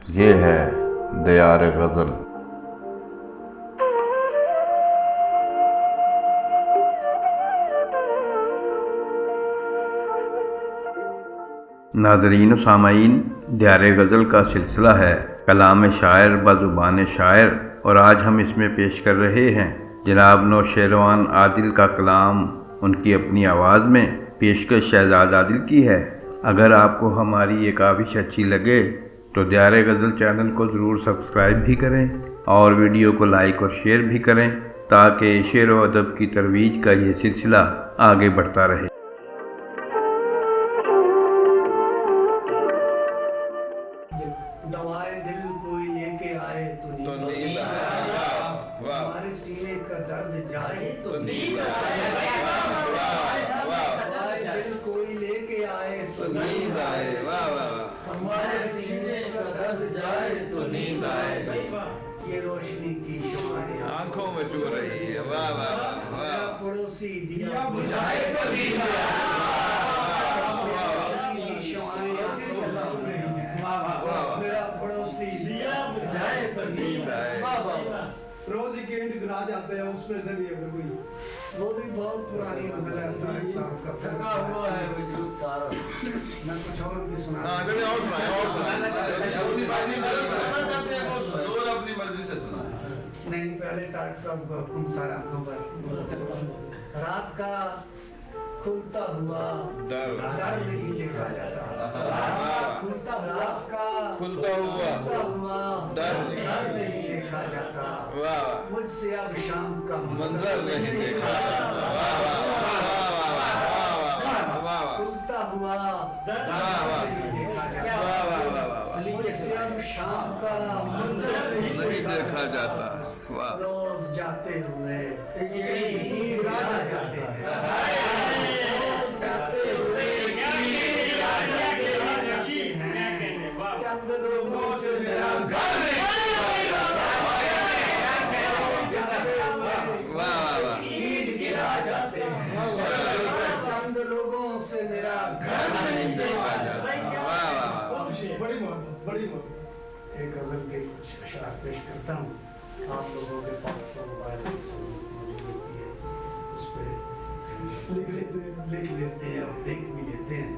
ये है दियार गज़ल। नाज़रीन व सामाईन, दियार गज़ल का सिलसिला है कलाम शायर बज़ुबान शायर, और आज हम इसमें पेश कर रहे हैं जनाब नौशेरवान आदिल का कलाम। उनकी अपनी आवाज़ में पेशकश शहजाद आदिल की है। अगर आपको हमारी ये काविश अच्छी लगे तो दियार गज़ल चैनल को ज़रूर सब्सक्राइब भी करें और वीडियो को लाइक और शेयर भी करें, ताकि शेर व अदब की तरवीज का ये सिलसिला आगे बढ़ता रहे। दवाए दिल कोई लेके आए तो नींद आए, हमारे सीने का दर्द जाए तो नींद आए। दवाए दिल कोई लेके आए तो नींद आए, हमारे सीने का दर्द जाए तो नींद आए। ये रोशनी की शुमाएं आंखों में चू रही है, वाह वाह वाह। पड़ोसी दिया बुझाए तो नींद मेरा पड़ोसी दिया बुझाए तो नींद आए। रोज ही गेंद गिरा जाते हैं, उसमें से भी अगर कोई वो भी बहुत पुरानी गजल है तारिक साहब का। थका हुआ है वजूद सारा। मैं कुछ और भी सुना अपनी मर्जी से सुना। नहीं, पहले तारिक साहब का हुक्म सारा आंखों पर। रात का खुलता हुआ दर नहीं देखा जाता। रात का खुलता हुआ दर नहीं देखा जाता। मुझसे अब शाम का मंजर नहीं देखा जाता। खुलता हुआ नहीं देखा जाता। मुझसे अब शाम का मंजर नहीं देखा जाता। वाह। रोज जाते हुए गिरा जाते हैं। चंद लोगों से मेरा ईंट गिरा जाते हैं। चंद लोगों से मेरा घर नहीं देखा जाता। बड़ी मोहब्बत। एक गजल के कुछ अशआर पेश करता हूँ। आप लोगों के पास तो मोबाइल की सहूलियत मौजूद होती है, उस पर लिख लेते हैं और देख भी लेते हैं।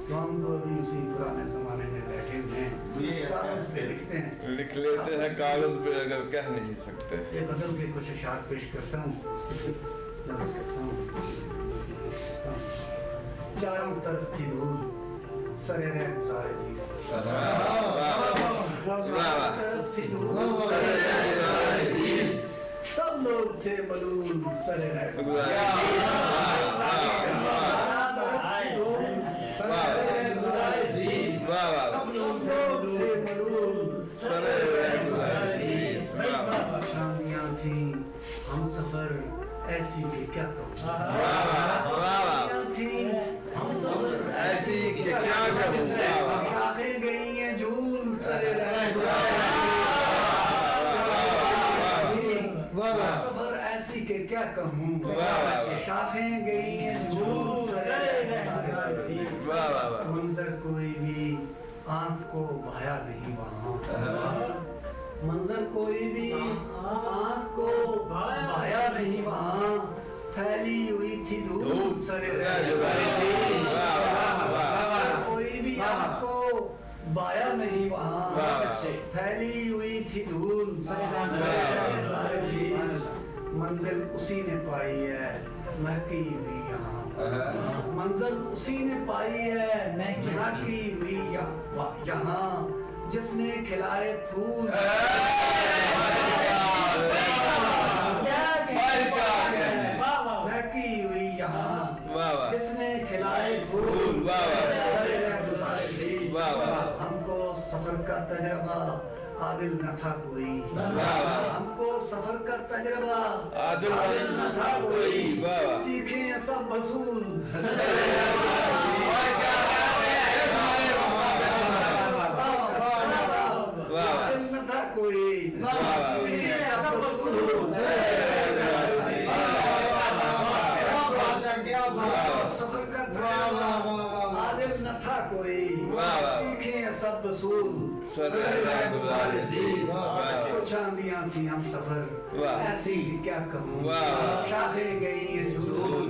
तो हम तो अभी उसी पुराने जमाने में बैठे हुए हैं, कागज पे लिखते हैं। लिख लेते हैं कागज पे, अगर कह नहीं सकते। ये गजल के कुछ अशआर पेश करता हूँ। चारों तरफ थी धूल, सरे रह गुजारे जी। तरफ थी धूल, सरे रह गुजारे जी। सब लोग थे मलूल, सरे रह गुजारे शामियां थी हम सफर ऐसी के क्या कहूं। शामियां थी हम सफर ऐसी के क्या कहूं। शाखें गई हैं झूल, सरे रह सफर ऐसी के क्या कहूं। शाखें गई हैं झूल, सरे रह मंजर कोई भी आंख को भाया नहीं वहाँ। मंजर कोई भी आंख को भाया नहीं वहाँ। फैली हुई थी धूल, सरे कोई भी आंख को भाया नहीं वहाँ। फैली हुई थी धूल, मंजिल उसी ने पाई है महकी हुई यहाँ। मंजिल उसी ने पाई है महकी हुई यहाँ। जिसने खिलाए फूल महकी हुई यहाँ। जिसने खिलाए फूल हमको सफर का तजर्बा आदिल न था कोई। हमको सफर का तजर्बा आदिल न था कोई। सीखे सब वसूल आदिल न था कोई। सीखे सब वसूल सफर का तजर्बा आदिल न था कोई। सीखे सब वसूल सरदार गुज़ार अज़ीज़। कुछ आंधियां थी हम सफर वाह। ऐसी भी क्या कहूँ वाह। शाखें गई हैं झूल झूल।